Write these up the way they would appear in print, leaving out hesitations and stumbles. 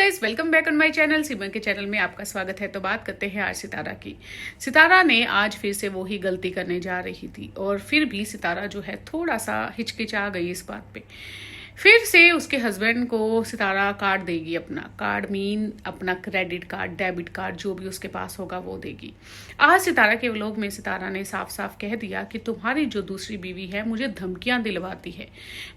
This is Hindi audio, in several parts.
Guys, welcome back on my channel. Seema के चैनल में आपका स्वागत है। तो बात करते हैं आज सितारा की। सितारा ने आज फिर से वही गलती करने जा रही थी और फिर भी सितारा जो है थोड़ा सा हिचकिचा गई इस बात पे। फिर से उसके हस्बैंड को सितारा कार्ड देगी, अपना कार्ड मीन अपना क्रेडिट कार्ड, डेबिट कार्ड, जो भी उसके पास होगा वो देगी। आज सितारा के व्लॉग में सितारा ने साफ साफ कह दिया कि तुम्हारी जो दूसरी बीवी है मुझे धमकियां दिलवाती है।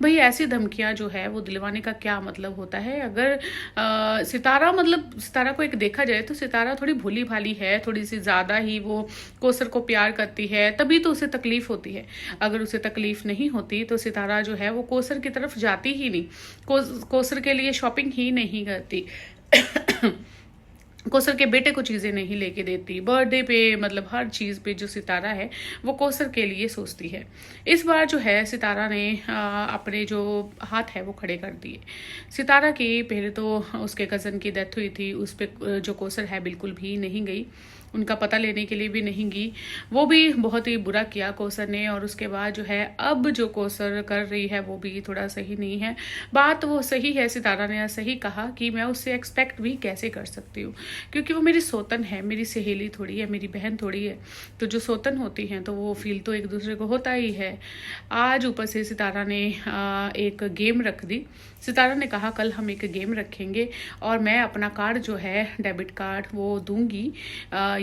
भाई ऐसी धमकियां जो है वो दिलवाने का क्या मतलब होता है? अगर सितारा को एक देखा जाए तो सितारा थोड़ी भोली भाली है, थोड़ी सी ज्यादा ही वो कोसर को प्यार करती है, तभी तो उसे तकलीफ होती है। अगर उसे तकलीफ नहीं होती तो सितारा जो है वो कोसर की तरफ जाती ही नहीं, कोसर के लिए शॉपिंग ही नहीं करती। कोसर के बेटे को चीजें नहीं लेके देती, बर्थडे पे मतलब हर चीज पे जो सितारा है वो कोसर के लिए सोचती है। इस बार जो है सितारा ने अपने जो हाथ है वो खड़े कर दिए। सितारा की पहले तो उसके कजन की डेथ हुई थी, उस पे जो कोसर है बिल्कुल भी नहीं गई, उनका पता लेने के लिए भी नहीं गई। वो भी बहुत ही बुरा किया कोसर ने। और उसके बाद जो है अब जो कोसर कर रही है वो भी थोड़ा सही नहीं है। बात वो सही है, सितारा ने सही कहा कि मैं उससे एक्सपेक्ट भी कैसे कर सकती हूँ, क्योंकि वो मेरी सौतन है, मेरी सहेली थोड़ी है, मेरी बहन थोड़ी है। तो जो सौतन होती हैं तो वो फील तो एक दूसरे को होता ही है। आज ऊपर से सितारा ने एक गेम रख दी। सितारा ने कहा कल हम एक गेम रखेंगे और मैं अपना कार्ड जो है डेबिट कार्ड वो दूंगी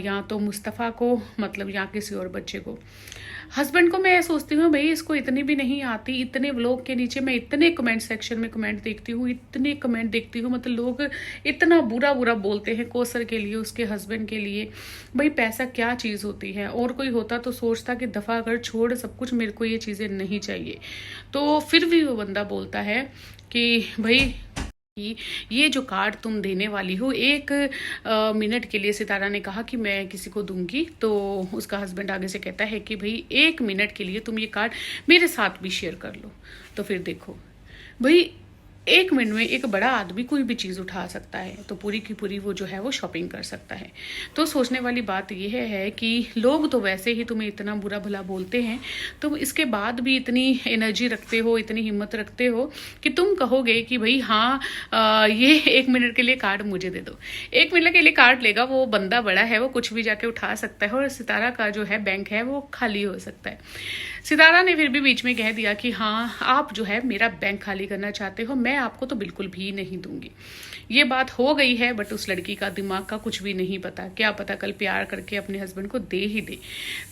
या तो मुस्तफ़ा को, मतलब या किसी और बच्चे को। हस्बैंड को मैं सोचती हूँ भाई इसको इतनी भी नहीं आती। इतने व्लॉग के नीचे मैं इतने कमेंट सेक्शन में कमेंट देखती हूँ, इतने कमेंट देखती हूँ, मतलब लोग इतना बुरा बुरा बोलते हैं कोसर के लिए, उसके हस्बैंड के लिए। भाई पैसा क्या चीज़ होती है? और कोई होता तो सोचता कि दफा कर छोड़ सब कुछ, मेरे को ये चीज़ें नहीं चाहिए। तो फिर भी वो बंदा बोलता है कि भाई ये जो कार्ड तुम देने वाली हो, एक मिनट के लिए सितारा ने कहा कि मैं किसी को दूंगी, तो उसका हस्बैंड आगे से कहता है कि भाई 1 मिनट के लिए तुम ये कार्ड मेरे साथ भी शेयर कर लो। तो फिर देखो भाई 1 मिनट में एक बड़ा आदमी कोई भी चीज़ उठा सकता है, तो पूरी की पूरी वो जो है वो शॉपिंग कर सकता है। तो सोचने वाली बात यह है कि लोग तो वैसे ही तुम्हें इतना बुरा भला बोलते हैं, तुम इसके बाद भी इतनी एनर्जी रखते हो, इतनी हिम्मत रखते हो कि तुम कहोगे कि भाई हाँ ये 1 मिनट के लिए कार्ड मुझे दे दो। 1 मिनट के लिए कार्ड लेगा वो बंदा, बड़ा है, वो कुछ भी जाके उठा सकता है और सितारा का जो है बैंक है वो खाली हो सकता है। सितारा ने फिर भी बीच में कह दिया कि हाँ आप जो है मेरा बैंक खाली करना चाहते हो, मैं आपको तो बिल्कुल भी नहीं दूंगी। ये बात हो गई है, बट उस लड़की का दिमाग का कुछ भी नहीं पता, क्या पता कल प्यार करके अपने हस्बैंड को दे ही दे।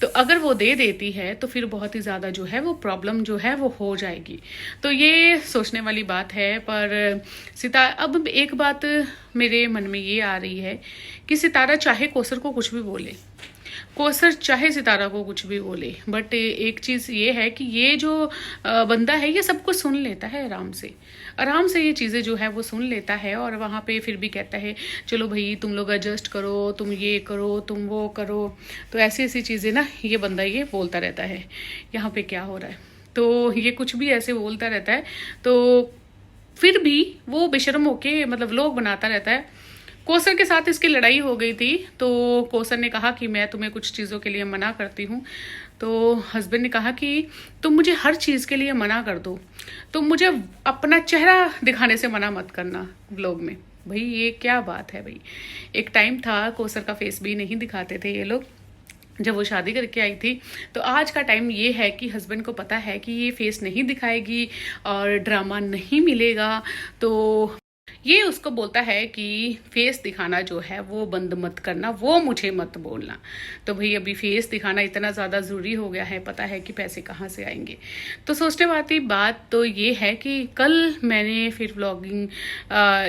तो अगर वो दे देती है तो फिर बहुत ही ज्यादा जो है वो प्रॉब्लम जो है वो हो जाएगी। तो ये सोचने वाली बात है। पर अब एक बात मेरे मन में ये आ रही है कि सितारा चाहे कोसर को कुछ भी बोले, कोसर चाहे सितारा को कुछ भी बोले, बट एक चीज ये है कि ये जो बंदा है ये सब कुछ सुन लेता है, आराम से ये चीजें जो है वो सुन लेता है। और वहां पे फिर भी कहता है चलो भाई तुम लोग एडजस्ट करो, तुम ये करो, तुम वो करो। तो ऐसी ऐसी चीजें ना ये बंदा ये बोलता रहता है, यहाँ पे क्या हो रहा है, तो ये कुछ भी ऐसे बोलता रहता है। तो फिर भी वो बेशर्म होके मतलब लोग बनाता रहता है। कोसर के साथ इसकी लड़ाई हो गई थी, तो कोसर ने कहा कि मैं तुम्हें कुछ चीज़ों के लिए मना करती हूँ। तो हस्बैंड ने कहा कि तुम मुझे हर चीज़ के लिए मना कर दो, तुम मुझे अपना चेहरा दिखाने से मना मत करना व्लॉग में। भाई ये क्या बात है भाई? एक टाइम था कोसर का फेस भी नहीं दिखाते थे ये लोग जब वो शादी करके आई थी। तो आज का टाइम ये है कि हस्बैंड को पता है कि ये फेस नहीं दिखाएगी और ड्रामा नहीं मिलेगा, तो ये उसको बोलता है कि फेस दिखाना जो है वो बंद मत करना, वो मुझे मत बोलना। तो भाई अभी फेस दिखाना इतना ज़्यादा ज़रूरी हो गया है, पता है कि पैसे कहाँ से आएंगे। तो सोचने वाली बात तो ये है कि कल मैंने फिर व्लॉगिंग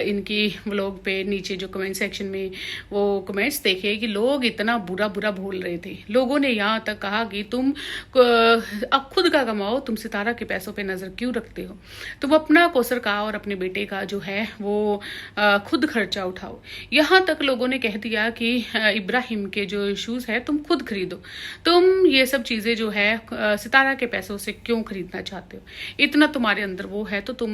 इनकी व्लॉग पे नीचे जो कमेंट सेक्शन में वो कमेंट्स देखे कि लोग इतना बुरा बुरा बोल रहे थे। लोगों ने यहाँ तक कहा कि तुम अब खुद का कमाओ, तुम सितारा के पैसों पे नज़र क्यों रखते हो, तुम अपना कोसर का और अपने बेटे का जो है वो खुद खर्चा उठाओ। यहाँ तक लोगों ने कह दिया कि इब्राहिम के जो शूज है तुम खुद खरीदो, तुम ये सब चीजें जो है सितारा के पैसों से क्यों खरीदना चाहते हो? इतना तुम्हारे अंदर वो है तो तुम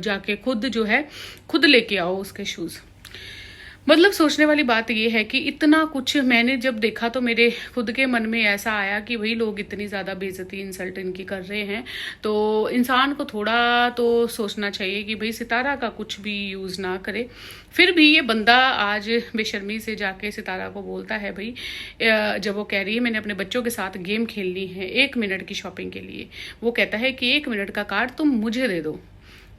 जाके खुद जो है खुद लेके आओ उसके शूज। मतलब सोचने वाली बात ये है कि इतना कुछ मैंने जब देखा तो मेरे खुद के मन में ऐसा आया कि वही लोग इतनी ज़्यादा बेइज्जती इंसल्ट इनकी कर रहे हैं, तो इंसान को थोड़ा तो सोचना चाहिए कि भाई सितारा का कुछ भी यूज़ ना करे। फिर भी ये बंदा आज बेशर्मी से जाके सितारा को बोलता है भाई, जब वो कह रही है मैंने अपने बच्चों के साथ गेम खेलनी है 1 मिनट की शॉपिंग के लिए, वो कहता है कि 1 मिनट का कार्ड तुम मुझे दे दो,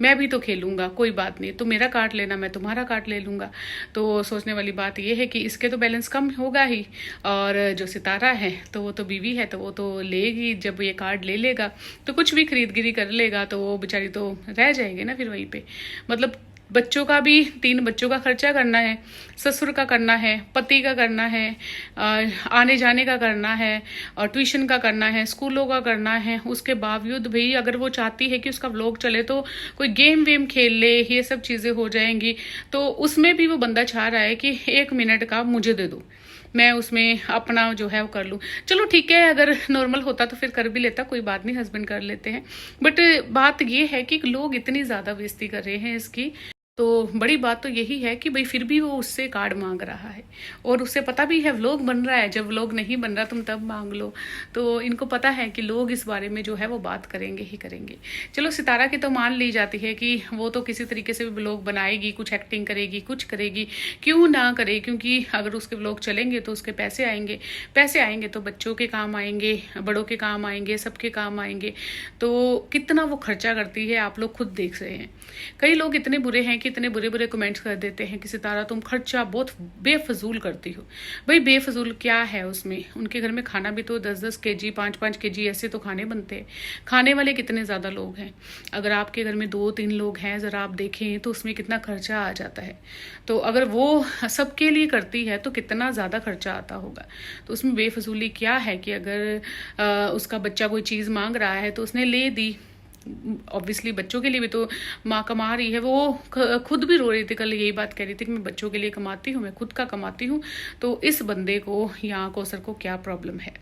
मैं भी तो खेलूंगा, कोई बात नहीं, तुम मेरा कार्ड लेना, मैं तुम्हारा कार्ड ले लूंगा। तो सोचने वाली बात यह है कि इसके तो बैलेंस कम होगा ही, और जो सितारा है तो वो तो बीवी है, तो वो तो लेगी, जब ये कार्ड ले लेगा तो कुछ भी खरीदगिरी कर लेगा, तो वो बेचारी तो रह जाएगी ना फिर वहीं पे। मतलब बच्चों का भी 3 बच्चों का खर्चा करना है, ससुर का करना है, पति का करना है, आने जाने का करना है, और ट्यूशन का करना है, स्कूलों का करना है। उसके बावजूद भाई अगर वो चाहती है कि उसका व्लॉग चले तो कोई गेम वेम खेल ले, ये सब चीज़ें हो जाएंगी, तो उसमें भी वो बंदा चाह रहा है कि 1 मिनट का मुझे दे दो, मैं उसमें अपना जो है वो कर लूँ। चलो ठीक है, अगर नॉर्मल होता तो फिर कर भी लेता, कोई बात नहीं, हस्बैंड कर लेते हैं। बट बात ये है कि लोग इतनी ज़्यादा बेइज्जती कर रहे हैं इसकी, तो बड़ी बात तो यही है कि भाई फिर भी वो उससे कार्ड मांग रहा है, और उससे पता भी है व्लॉग बन रहा है, जब व्लॉग नहीं बन रहा तुम तब मांग लो। तो इनको पता है कि लोग इस बारे में जो है वो बात करेंगे ही करेंगे। चलो सितारा की तो मान ली जाती है कि वो तो किसी तरीके से भी व्लॉग बनाएगी, कुछ एक्टिंग करेगी, कुछ करेगी, क्यों ना करे, क्योंकि अगर उसके व्लॉग चलेंगे तो उसके पैसे आएंगे, पैसे आएंगे तो बच्चों के काम आएंगे, बड़ों के काम आएंगे, सबके काम आएंगे। तो कितना वो खर्चा करती है आप लोग खुद देख रहे हैं। कई लोग इतने बुरे हैं कि इतने बुरे बुरे कमेंट्स कर देते हैं कि सितारा तुम खर्चा बहुत बेफजूल करती हो। भाई बेफजूल क्या है उसमें, उनके घर में खाना भी तो 10-10 केजी 5-5 केजी ऐसे तो खाने बनते हैं। खाने वाले कितने ज़्यादा लोग हैं, अगर आपके घर में 2-3 लोग हैं ज़रा आप देखें तो उसमें कितना खर्चा आ जाता है। तो अगर वो सबके लिए करती है तो कितना ज़्यादा खर्चा आता होगा। तो उसमें बेफजूली क्या है कि अगर उसका बच्चा कोई चीज़ मांग रहा है तो उसने ले दी। ऑब्वियसली बच्चों के लिए भी तो माँ कमा रही है, वो खुद भी रो रही थी, कल यही बात कह रही थी कि मैं बच्चों के लिए कमाती हूँ, मैं खुद का कमाती हूँ, तो इस बंदे को या कौसर को क्या प्रॉब्लम है।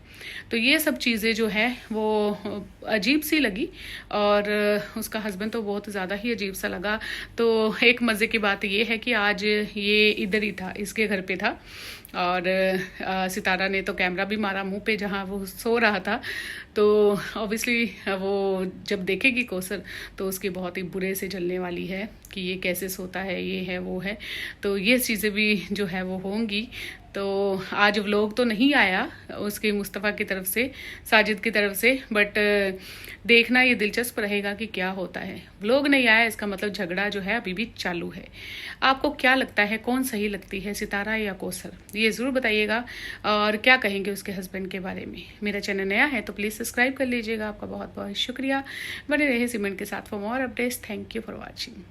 तो ये सब चीज़ें जो है वो अजीब सी लगी, और उसका हस्बैंड तो बहुत ज़्यादा ही अजीब सा लगा। तो एक मज़े की बात ये है कि आज ये इधर ही था, इसके घर पे था, और सितारा ने तो कैमरा भी मारा मुंह पे जहाँ वो सो रहा था। तो ऑब्वियसली वो जब देखेगी कौसर तो उसकी बहुत ही बुरे से जलने वाली है कि ये कैसे सोता है, ये है वो है। तो ये चीज़ें भी जो है वो होंगी। तो आज व्लॉग तो नहीं आया उसके मुस्तफ़ा की तरफ से, साजिद की तरफ से, बट देखना ये दिलचस्प रहेगा कि क्या होता है। व्लॉग नहीं आया इसका मतलब झगड़ा जो है अभी भी चालू है। आपको क्या लगता है कौन सही लगती है, सितारा या कौसर, ये ज़रूर बताइएगा, और क्या कहेंगे उसके हस्बैंड के बारे में। मेरा चैनल नया है तो प्लीज़ सब्सक्राइब कर लीजिएगा। आपका बहुत बहुत शुक्रिया। बने रहे सिमरन के साथ for more updates. Thank you for watching.